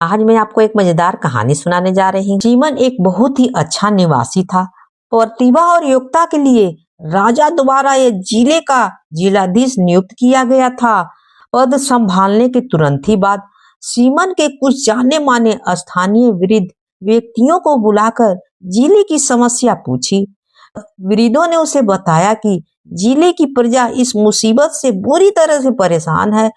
आज मैं आपको एक मजेदार कहानी सुनाने जा रही हूँ। सीमन एक बहुत ही अच्छा निवासी था। प्रतिभा और योग्यता के लिए राजा द्वारा ये जिले का जिलाधीश नियुक्त किया गया था। पद संभालने के तुरंत ही बाद सीमन के कुछ जाने माने स्थानीय वृद्ध व्यक्तियों को बुलाकर जिले की समस्या पूछी। वृद्धों ने उसे बताया कि जिले की प्रजा इस मुसीबत से बुरी तरह से परेशान है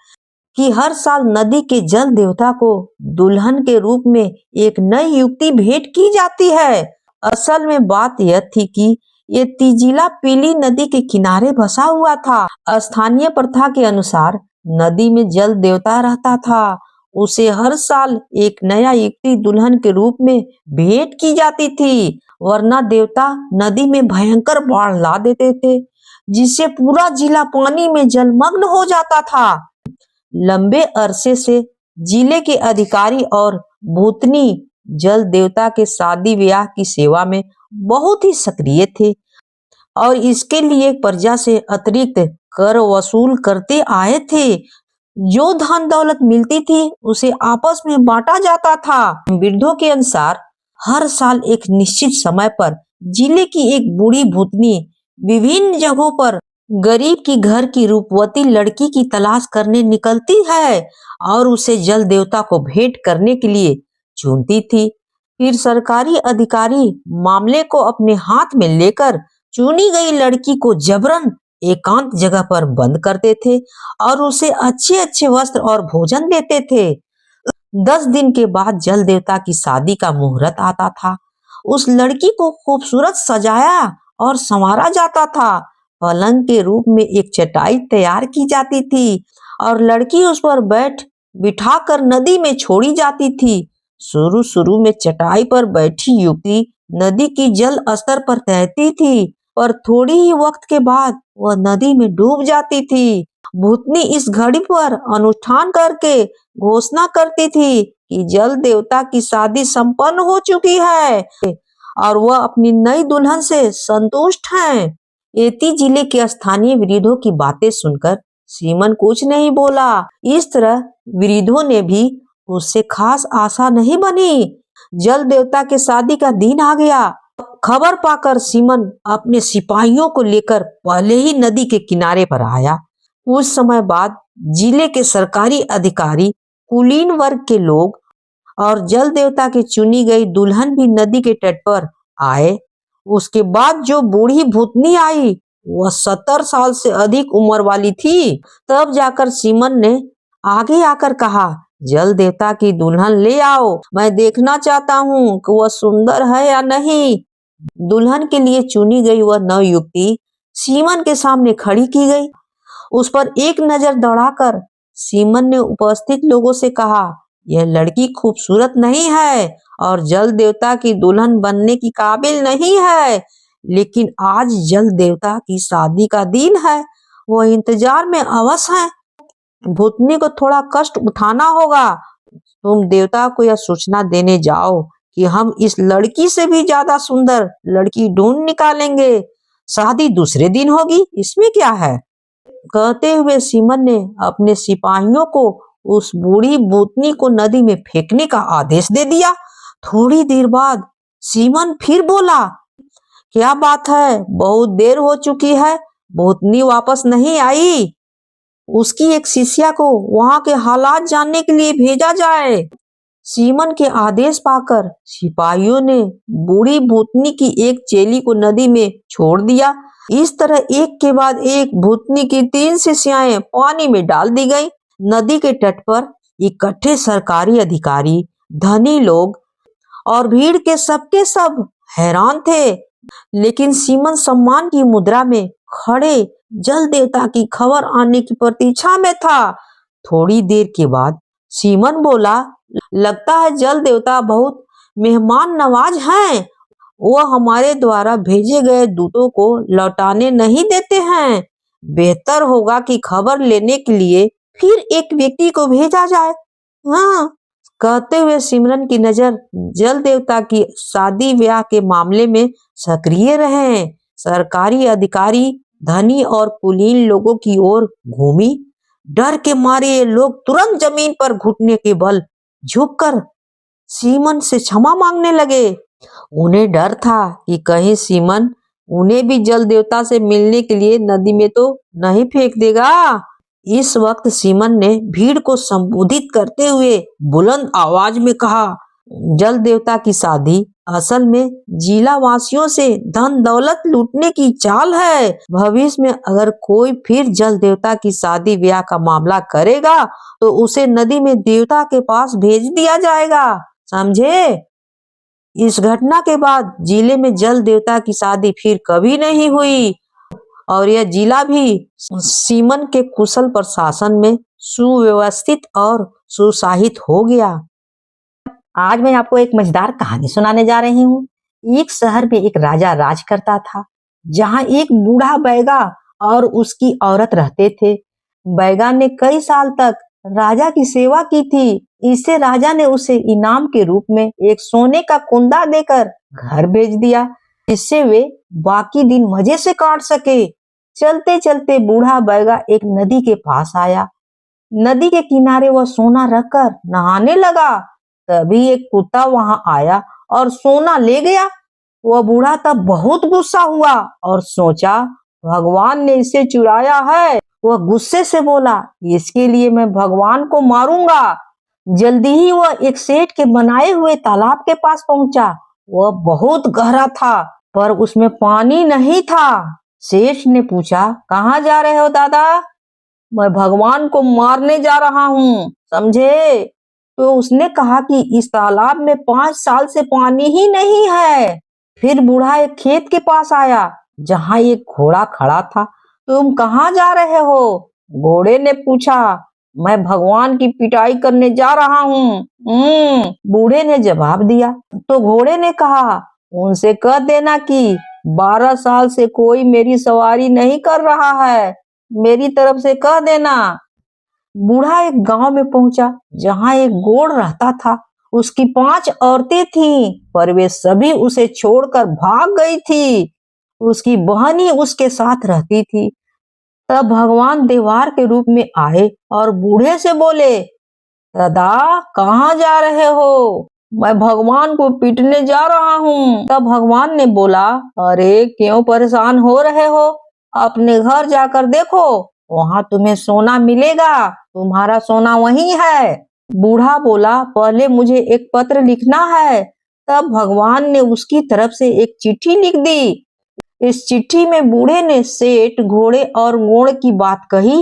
कि हर साल नदी के जल देवता को दुल्हन के रूप में एक नई युवती भेंट की जाती है। असल में बात यह थी कि ये तिजिला पीली नदी के किनारे बसा हुआ था। स्थानीय प्रथा के अनुसार नदी में जल देवता रहता था। उसे हर साल एक नया युवती दुल्हन के रूप में भेंट की जाती थी, वरना देवता नदी में भयंकर बाढ़ ला देते थे, जिससे पूरा जिला पानी में जलमग्न हो जाता था। लंबे अरसे से जिले के अधिकारी और भूतनी जल देवता के शादी ब्याह की सेवा में बहुत ही सक्रिय थे और इसके लिए प्रजा से अतिरिक्त कर वसूल करते आए थे। जो धन दौलत मिलती थी उसे आपस में बांटा जाता था। वृद्धों के अनुसार हर साल एक निश्चित समय पर जिले की एक बूढ़ी भूतनी विभिन्न जगहों पर गरीब की घर की रूपवती लड़की की तलाश करने निकलती है और उसे जल देवता को भेंट करने के लिए चुनती थी। फिर सरकारी अधिकारी मामले को अपने हाथ में लेकर चुनी गई लड़की को जबरन एकांत जगह पर बंद करते थे और उसे अच्छे अच्छे वस्त्र और भोजन देते थे। 10 दिन के बाद जल देवता की शादी का मुहूर्त आता था। उस लड़की को खूबसूरत सजाया और संवारा जाता था। पलंग के रूप में एक चटाई तैयार की जाती थी और लड़की उस पर बिठाकर नदी में छोड़ी जाती थी। शुरू में चटाई पर बैठी युवती नदी की जल स्तर पर तैरती थी, पर थोड़ी ही वक्त के बाद वह नदी में डूब जाती थी। भूतनी इस घड़ी पर अनुष्ठान करके घोषणा करती थी कि जल देवता की शादी संपन्न हो चुकी है और वह अपनी नई दुल्हन से संतुष्ट हैं। एती जिले के स्थानीय वृद्धों की बातें सुनकर सीमन कुछ नहीं बोला। इस तरह वृद्धों ने भी उससे खास आशा नहीं बनी। जल देवता के शादी का दिन आ गया। खबर पाकर सीमन अपने सिपाहियों को लेकर पहले ही नदी के किनारे पर आया। कुछ समय बाद जिले के सरकारी अधिकारी, कुलीन वर्ग के लोग और जल देवता की चुनी गई दुल्हन भी नदी के तट पर आए। उसके बाद जो बूढ़ी भूतनी आई वह 70 साल से अधिक उम्र वाली थी। तब जाकर सीमन ने आगे आकर कहा, जल देवता की दुल्हन ले आओ, मैं देखना चाहता हूँ कि वह सुंदर है या नहीं। दुल्हन के लिए चुनी गई वह नवयुवती सीमन के सामने खड़ी की गई। उस पर एक नजर दौड़ाकर सीमन ने उपस्थित लोगों से कहा, यह लड़की खूबसूरत नहीं है और जल देवता की दुल्हन बनने की काबिल नहीं है, लेकिन आज जल देवता की शादी का दिन है, वह इंतजार में अवश्य है। भूतनी को थोड़ा कष्ट उठाना होगा। तुम देवता को यह सूचना देने जाओ कि हम इस लड़की से भी ज्यादा सुंदर लड़की ढूंढ निकालेंगे। शादी दूसरे दिन होगी, इसमें क्या है। कहते हुए सीमन ने अपने सिपाहियों को उस बूढ़ी भूतनी को नदी में फेंकने का आदेश दे दिया। थोड़ी देर बाद सीमन फिर बोला, क्या बात है, बहुत देर हो चुकी है, भूतनी वापस नहीं आई। उसकी एक शिष्या को वहां के हालात जानने के लिए भेजा जाए। सीमन के आदेश पाकर सिपाहियों ने बूढ़ी भूतनी की एक चेली को नदी में छोड़ दिया। इस तरह एक के बाद एक भूतनी की 3 शिष्याएं पानी में डाल दी गई। नदी के तट पर इकट्ठे सरकारी अधिकारी, धनी लोग और भीड़ के सबके सब हैरान थे, लेकिन सीमन सम्मान की मुद्रा में खड़े जल देवता की खबर आने की प्रतीक्षा में था। थोड़ी देर के बाद सीमन बोला, लगता है जल देवता बहुत मेहमान नवाज हैं। वह हमारे द्वारा भेजे गए दूतों को लौटाने नहीं देते हैं। बेहतर होगा कि खबर लेने के लिए फिर एक व्यक्ति को भेजा जाए। हाँ। कहते हुए सिमरन की नजर जल देवता की शादी ब्याह के मामले में सक्रिय रहे। सरकारी अधिकारी, धनी और कुलीन लोगों की ओर घूमी। डर के मारे ये लोग तुरंत जमीन पर घुटने के बल झुककर सीमन से क्षमा मांगने लगे। उन्हें डर था कि कहीं सीमन उन्हें भी जल देवता से मिलने के लिए नदी में तो नहीं फेंक देगा। इस वक्त सीमन ने भीड़ को संबोधित करते हुए बुलंद आवाज में कहा, जल देवता की शादी असल में जिला वासियों से धन दौलत लूटने की चाल है। भविष्य में अगर कोई फिर जल देवता की शादी ब्याह का मामला करेगा तो उसे नदी में देवता के पास भेज दिया जाएगा, समझे? इस घटना के बाद जिले में जल देवता की शादी फिर कभी नहीं हुई और यह जिला भी सीमन के कुशल प्रशासन में सुव्यवस्थित और सुशासित हो गया। आज मैं आपको एक मजेदार कहानी सुनाने जा रही हूँ। एक शहर में एक राजा राज करता था, जहाँ एक बूढ़ा बैगा और उसकी औरत रहते थे। बैगा ने कई साल तक राजा की सेवा की थी। इससे राजा ने उसे इनाम के रूप में एक सोने का कुंदा देकर घर भेज दिया, जिससे वे बाकी दिन मजे से काट सके। चलते चलते बूढ़ा बैगा एक नदी के पास आया। नदी के किनारे वह सोना रखकर नहाने लगा। तभी एक कुत्ता वहां आया और सोना ले गया। वह बूढ़ा तब बहुत गुस्सा हुआ और सोचा, भगवान ने इसे चुराया है। वह गुस्से से बोला, इसके लिए मैं भगवान को मारूंगा। जल्दी ही वह एक सेठ के बनाए हुए तालाब के पास पहुंचा। वह बहुत गहरा था, पर उसमें पानी नहीं था। सेठ ने पूछा, कहाँ जा रहे हो दादा? मैं भगवान को मारने जा रहा हूँ, समझे? तो उसने कहा कि इस तालाब में 5 साल से पानी ही नहीं है। फिर बूढ़ा एक खेत के पास आया, जहाँ एक घोड़ा खड़ा था। तुम कहाँ जा रहे हो? घोड़े ने पूछा। मैं भगवान की पिटाई करने जा रहा हूँ। बूढ़े ने जवाब दिया। तो घोड़े ने कहा, उनसे कह देना कि 12 साल से कोई मेरी सवारी नहीं कर रहा है, मेरी तरफ से कह देना। बूढ़ा एक गांव में पहुंचा, जहां एक गोड़ रहता था। उसकी 5 औरतें थीं, पर वे सभी उसे छोड़कर भाग गई थी। उसकी बहन ही उसके साथ रहती थी। तब भगवान देवार के रूप में आए और बूढ़े से बोले, दादा कहाँ जा रहे हो? मैं भगवान को पीटने जा रहा हूँ। तब भगवान ने बोला, अरे क्यों परेशान हो रहे हो? अपने घर जाकर देखो, वहाँ तुम्हें सोना मिलेगा। तुम्हारा सोना वहीं है। बूढ़ा बोला, पहले मुझे एक पत्र लिखना है। तब भगवान ने उसकी तरफ से एक चिट्ठी लिख दी। इस चिट्ठी में बूढ़े ने सेठ, घोड़े और गोड़ की बात कही।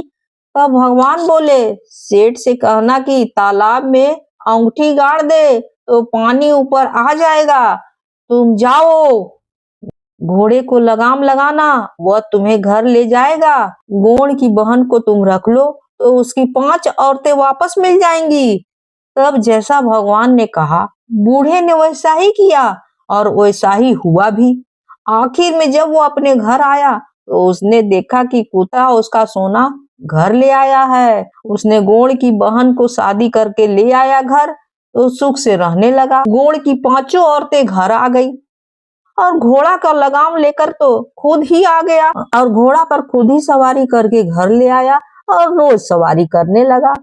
तब भगवान बोले, सेठ से कहना कि तालाब में अंगूठी गाड़ दे तो पानी ऊपर आ जाएगा। तुम जाओ। घोड़े को लगाम लगाना, वह तुम्हें घर ले जाएगा। गोड़ की बहन को तुम रख लो तो उसकी 5 औरतें वापस मिल जाएंगी। तब जैसा भगवान ने कहा, बूढ़े ने वैसा ही किया और वैसा ही हुआ भी। आखिर में जब वो अपने घर आया तो उसने देखा कि कुत्ता उसका सोना घर ले आया है। उसने गोड़ की बहन को शादी करके ले आया घर, तो सुख से रहने लगा। गोड़ की 5 औरतें घर आ गई और घोड़ा का लगाम लेकर तो खुद ही आ गया और घोड़ा पर खुद ही सवारी करके घर ले आया और रोज सवारी करने लगा।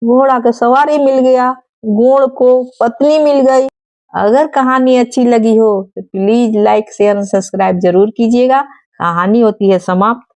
घोड़ा का सवारी मिल गया, गोड़ को पत्नी मिल गई। अगर कहानी अच्छी लगी हो तो प्लीज लाइक शेयर और सब्सक्राइब जरूर कीजिएगा। कहानी होती है समाप्त।